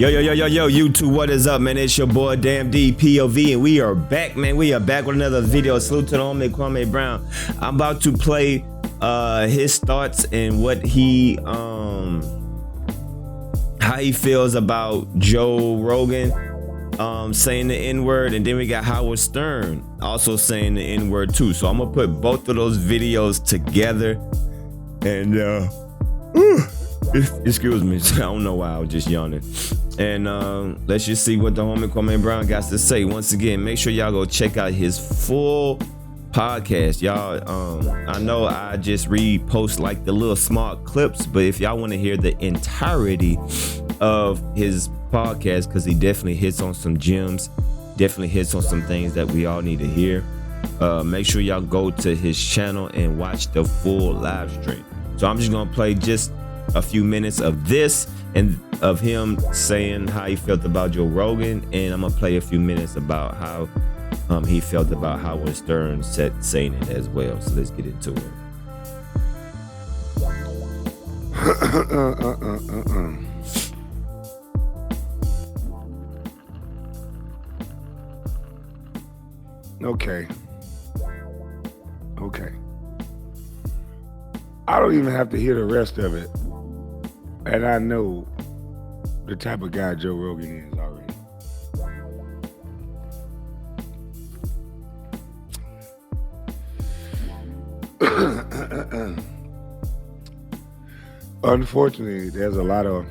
Yo, YouTube, what is up, man? It's your boy, Damn D POV, and we are back, man. We are back with another video. Salute to the homie Kwame Brown. I'm about to play his thoughts and what he how he feels about Joe Rogan saying the N-word, and then we got Howard Stern also saying the N-word too. So I'm gonna put both of those videos together, and excuse me, I don't know why I was just yawning. And let's just see what the homie Kwame Brown got to say. Once again, make sure y'all go check out his full podcast. Y'all, I know I just repost like the little smart clips, but if y'all want to hear the entirety of his podcast, because he definitely hits on some gems, definitely hits on some things that we all need to hear, make sure y'all go to his channel and watch the full live stream. So I'm just gonna play just a few minutes of this and of him saying how he felt about Joe Rogan, and I'm gonna play a few minutes about how he felt about Howard Stern saying it as well. So let's get into it. Okay. I don't even have to hear the rest of it, and I know the type of guy Joe Rogan is already. Unfortunately, there's a lot of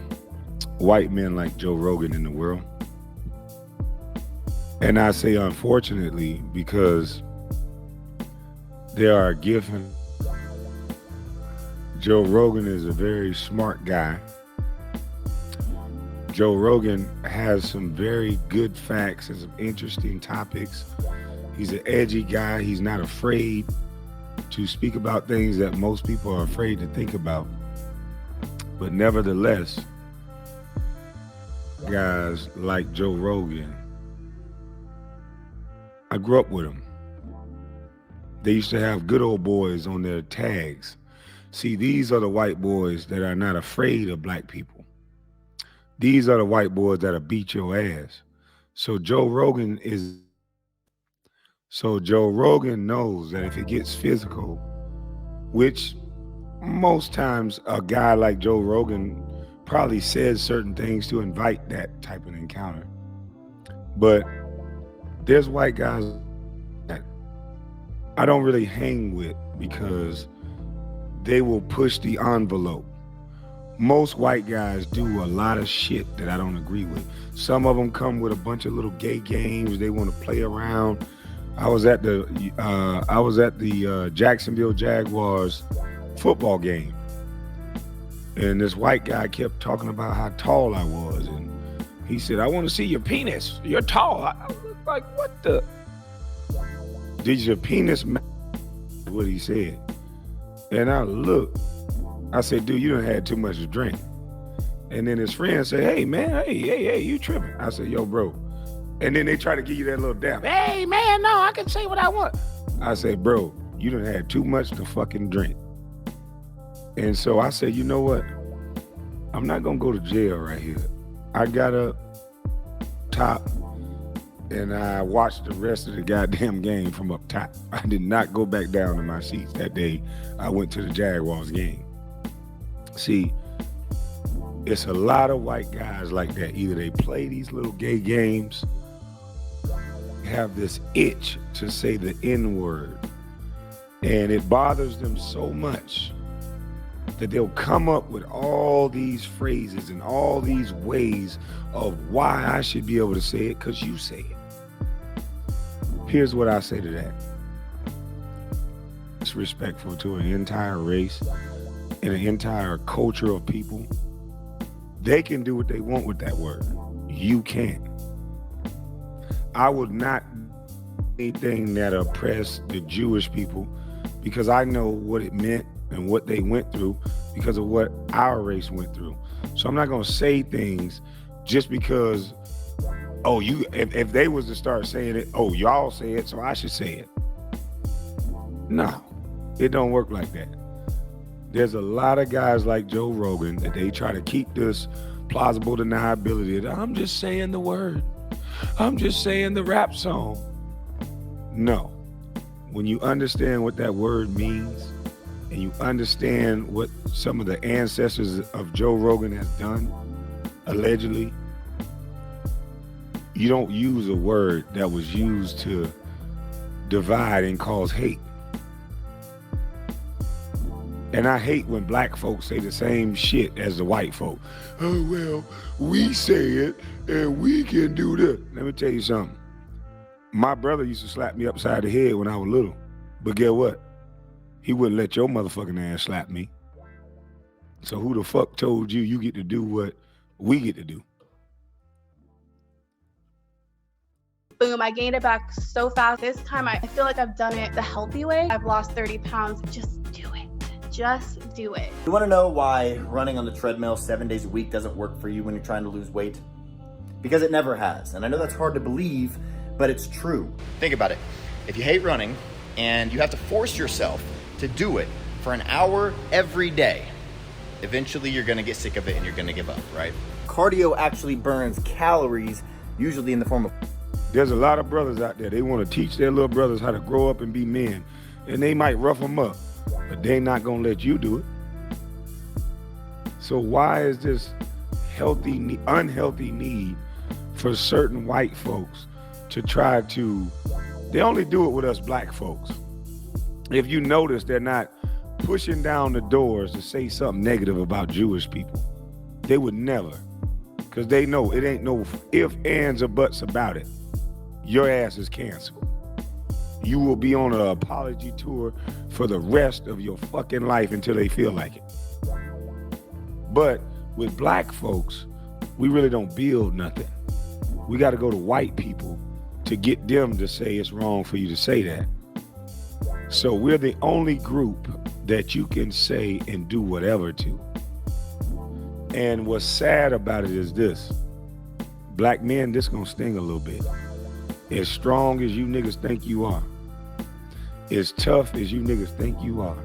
white men like Joe Rogan in the world. And I say unfortunately because there are given. Joe Rogan is a very smart guy. Joe Rogan has some very good facts and some interesting topics. He's an edgy guy. He's not afraid to speak about things that most people are afraid to think about. But nevertheless, guys like Joe Rogan, I grew up with them. They used to have good old boys on their tags. See, these are the white boys that are not afraid of black people. These are the white boys that'll beat your ass. So Joe Rogan knows that if it gets physical, which most times a guy like Joe Rogan probably says certain things to invite that type of encounter. But there's white guys that I don't really hang with because they will push the envelope. Most white guys do a lot of shit that I don't agree with. Some of them come with a bunch of little gay games. They want to play around. I was at the Jacksonville Jaguars football game, and this white guy kept talking about how tall I was, and he said, "I want to see your penis. You're tall." I was like, "What the? Did your penis matter?" What he said. And I looked, I said, "Dude, you done had too much to drink." And then his friend said, "Hey man, hey, you tripping." I said, "Yo, bro." And then they try to give you that little dab. "Hey man, no, I can say what I want." I said, "Bro, you done had too much to fucking drink." And so I said, "You know what? I'm not gonna go to jail right here." I got up top and I watched the rest of the goddamn game from up top. I did not go back down to my seats that day. I went to the Jaguars game. See, it's a lot of white guys like that. Either they play these little gay games, have this itch to say the N-word, and it bothers them so much that they'll come up with all these phrases and all these ways of why I should be able to say it because you say it. Here's what I say to that. It's respectful to an entire race and an entire culture of people. They can do what they want with that word. You can't. I would not do anything that oppressed the Jewish people because I know what it meant and what they went through because of what our race went through. So I'm not gonna say things just because, oh, if they was to start saying it, oh, y'all say it, so I should say it. No, it don't work like that. There's a lot of guys like Joe Rogan that they try to keep this plausible deniability. I'm just saying the word. I'm just saying the rap song. No. When you understand what that word means, and you understand what some of the ancestors of Joe Rogan has done, allegedly, you don't use a word that was used to divide and cause hate. And I hate when black folks say the same shit as the white folk. Oh, well, we say it and we can do this. Let me tell you something. My brother used to slap me upside the head when I was little. But guess what? He wouldn't let your motherfucking ass slap me. So who the fuck told you you get to do what we get to do? Boom, I gained it back so fast. This time I feel like I've done it the healthy way. I've lost 30 pounds. Just do it. Just do it. You want to know why running on the treadmill 7 days a week doesn't work for you when you're trying to lose weight? Because it never has. And I know that's hard to believe, but it's true. Think about it. If you hate running and you have to force yourself to do it for an hour every day, eventually you're going to get sick of it and you're going to give up, right? Cardio actually burns calories, usually in the form of... There's a lot of brothers out there. They want to teach their little brothers how to grow up and be men. And they might rough them up, but they're not going to let you do it. So why is this unhealthy need for certain white folks to try to... They only do it with us black folks. If you notice, they're not pushing down the doors to say something negative about Jewish people. They would never, because they know it ain't no ifs, ands, or buts about it. Your ass is canceled. You will be on an apology tour for the rest of your fucking life until they feel like it. But with black folks, we really don't build nothing. We got to go to white people to get them to say it's wrong for you to say that. So we're the only group that you can say and do whatever to. And what's sad about it is this. Black men, this gonna sting a little bit. As strong as you niggas think you are, as tough as you niggas think you are,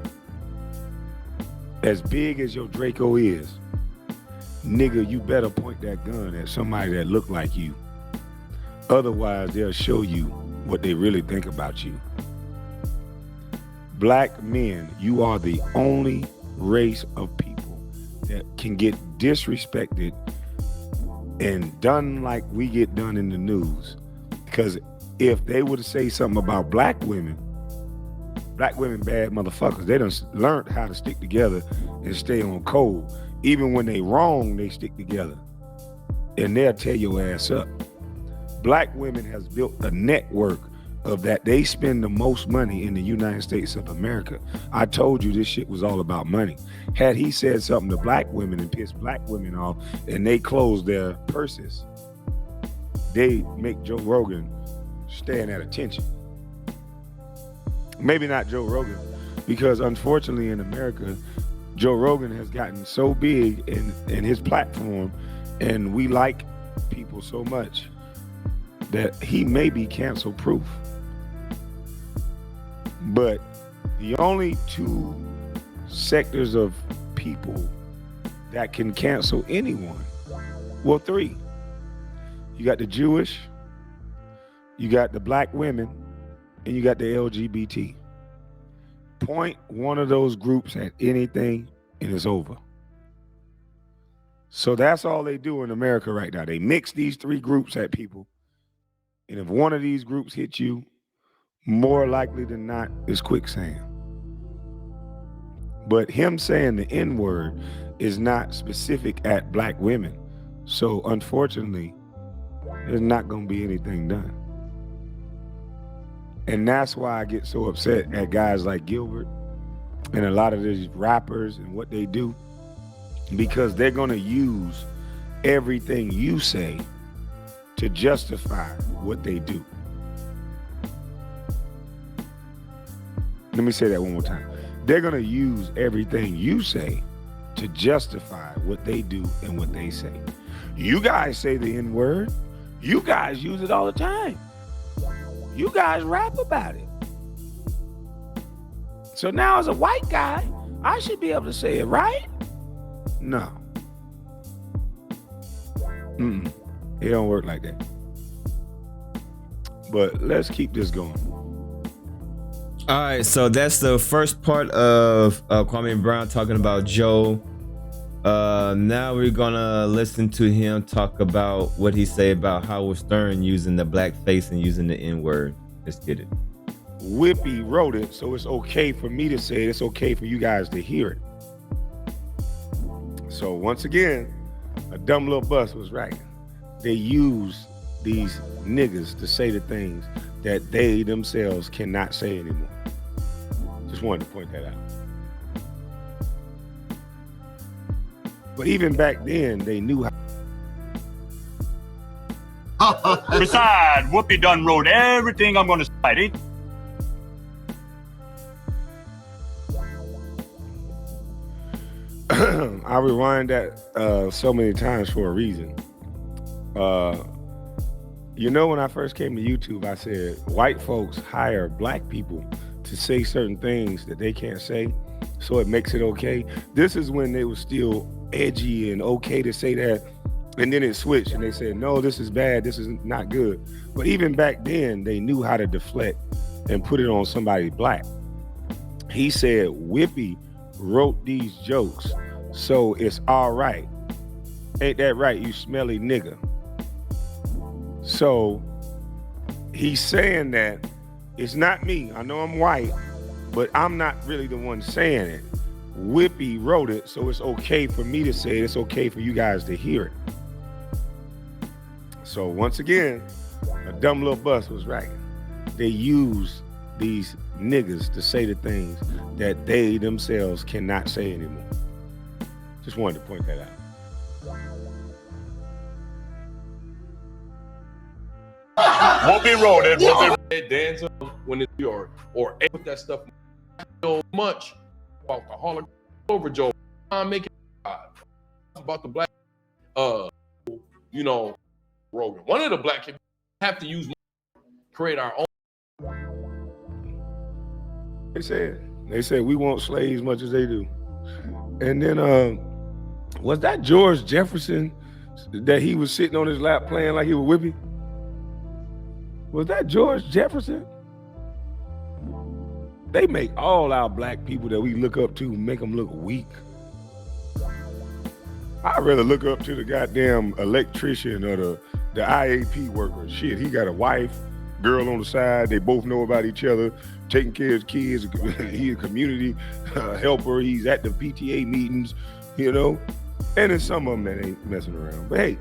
as big as your Draco is, nigga, you better point that gun at somebody that look like you. Otherwise, they'll show you what they really think about you. Black men, you are the only race of people that can get disrespected and done like we get done in the news. Because if they were to say something about black women bad motherfuckers. They done learned how to stick together and stay on code. Even when they wrong, they stick together. And they'll tear your ass up. Black women has built a network of that. They spend the most money in the United States of America. I told you this shit was all about money. Had he said something to black women and pissed black women off and they closed their purses, they make Joe Rogan stand at attention. Maybe not Joe Rogan, because unfortunately in America, Joe Rogan has gotten so big in his platform, and we like people so much that he may be cancel proof. But the only two sectors of people that can cancel anyone, well, three. You got the Jewish, you got the black women, and you got the LGBT. Point one of those groups at anything and it's over. So that's all they do in America right now. They mix these three groups at people. And if one of these groups hit you, more likely than not, it's quicksand. But him saying the N-word is not specific at black women. So unfortunately, there's not going to be anything done. And that's why I get so upset at guys like Gilbert and a lot of these rappers and what they do, because they're going to use everything you say to justify what they do. Let me say that one more time. They're going to use everything you say to justify what they do and what they say. You guys say the N-word. You guys use it all the time. You guys rap about it. So now as a white guy, I should be able to say it, right? No. It don't work like that. But let's keep this going. All right, so that's the first part of Kwame Brown talking about Joe. Now we're gonna listen to him talk about what he say about Howard Stern using the blackface and using the N-word. Let's get it. Whippy wrote it, so it's okay for me to say it. It's okay for you guys to hear it. So once again, a dumb little bus was right. They use these niggas to say the things that they themselves cannot say anymore. Just wanted to point that out. But even back then, they knew how. Besides, Whoopi done wrote everything I'm gonna say. I rewind that so many times for a reason. You know, when I first came to YouTube, I said white folks hire black people to say certain things that they can't say, so it makes it okay. This is when they were still edgy and okay to say that, and then it switched and they said, no, this is bad, this is not good. But even back then, they knew how to deflect and put it on somebody black. He said, Whippy wrote these jokes, so it's all right. Ain't that right, you smelly nigga? So he's saying that it's not me. I know I'm white, but I'm not really the one saying it. Whippy wrote it, so it's okay for me to say it. It's okay for you guys to hear it. So once again, a dumb little bus was right. They use these niggas to say the things that they themselves cannot say anymore. Just wanted to point that out. Whoopi wrote it. Whoopi dance when it's your or put that stuff so much about the Harlem over Joe. I'm making about the black, you know, Rogan. One of the black kids have to use create our own. They said we want slaves much as they do. And then was that George Jefferson that he was sitting on his lap playing like he was Whippy? Was that George Jefferson? They make all our black people that we look up to make them look weak. I'd rather look up to the goddamn electrician or the IAP worker. Shit, he got a wife, girl on the side. They both know about each other, taking care of his kids. He's a community helper. He's at the PTA meetings, you know. And then some of them that ain't messing around. But hey,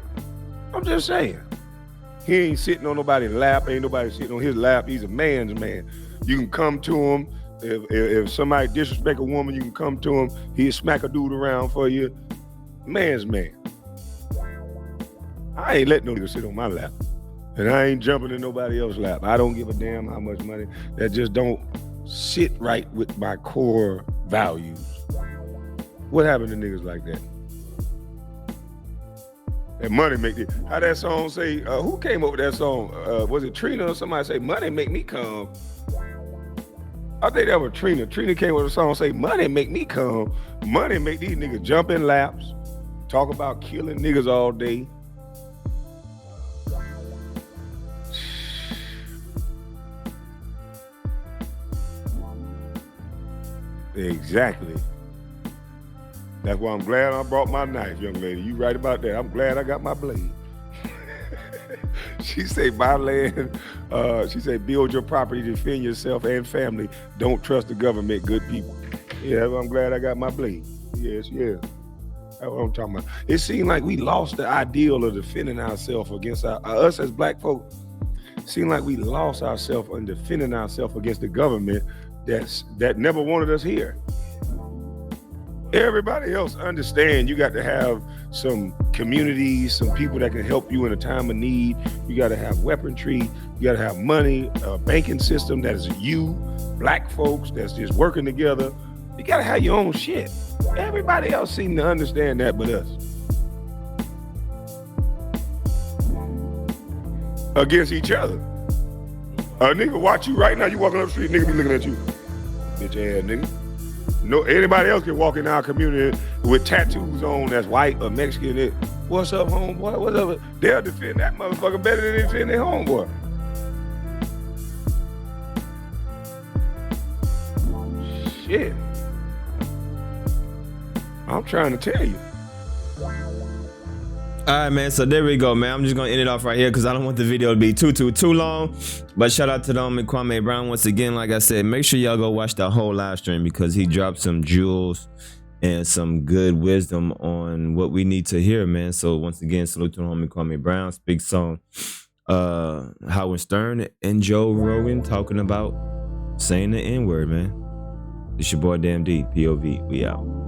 I'm just saying. He ain't sitting on nobody's lap. Ain't nobody sitting on his lap. He's a man's man. You can come to him. If somebody disrespect a woman, you can come to him. He'll smack a dude around for you. Man's man. I ain't letting no nigga sit on my lap. And I ain't jumping in nobody else's lap. I don't give a damn how much money. That just don't sit right with my core values. What happened to niggas like that? And money make it. How that song say, who came up with that song? Was it Trina or somebody say, money make me come? I think that was Trina. Trina came up with a song say, money make me come. Money make these niggas jump in laps, talk about killing niggas all day. Exactly. That's why I'm glad I brought my knife, young lady. You right about that. I'm glad I got my blade. She say buy land. She said build your property, defend yourself and family. Don't trust the government, good people. Yeah, I'm glad I got my blade. Yes, yeah. That's what I'm talking about. It seemed like we lost the ideal of defending ourselves against us as black folk. It seemed like we lost ourselves in defending ourselves against the government that never wanted us here. Everybody else understand you got to have some communities, some people that can help you in a time of need. You got to have weaponry. You got to have money, a banking system that is you, black folks that's just working together. You got to have your own shit. Everybody else seem to understand that but us. Against each other. A nigga watch you right now, you walking up the street, nigga be looking at you. Bitch ass nigga. No, anybody else can walk in our community with tattoos on that's white or Mexican. What's up, homeboy? What's up? They'll defend that motherfucker better than they defend their homeboy. Shit. I'm trying to tell you. All right, man. So there we go, man. I'm just gonna end it off right here because I don't want the video to be too long. But shout out to the homie Kwame Brown once again. Like I said, make sure y'all go watch the whole live stream because he dropped some jewels and some good wisdom on what we need to hear, man. So once again, salute to the homie Kwame Brown. Speaks on Howard Stern and Joe Rogan talking about saying the N-word, man. It's your boy Damn D, POV. We out.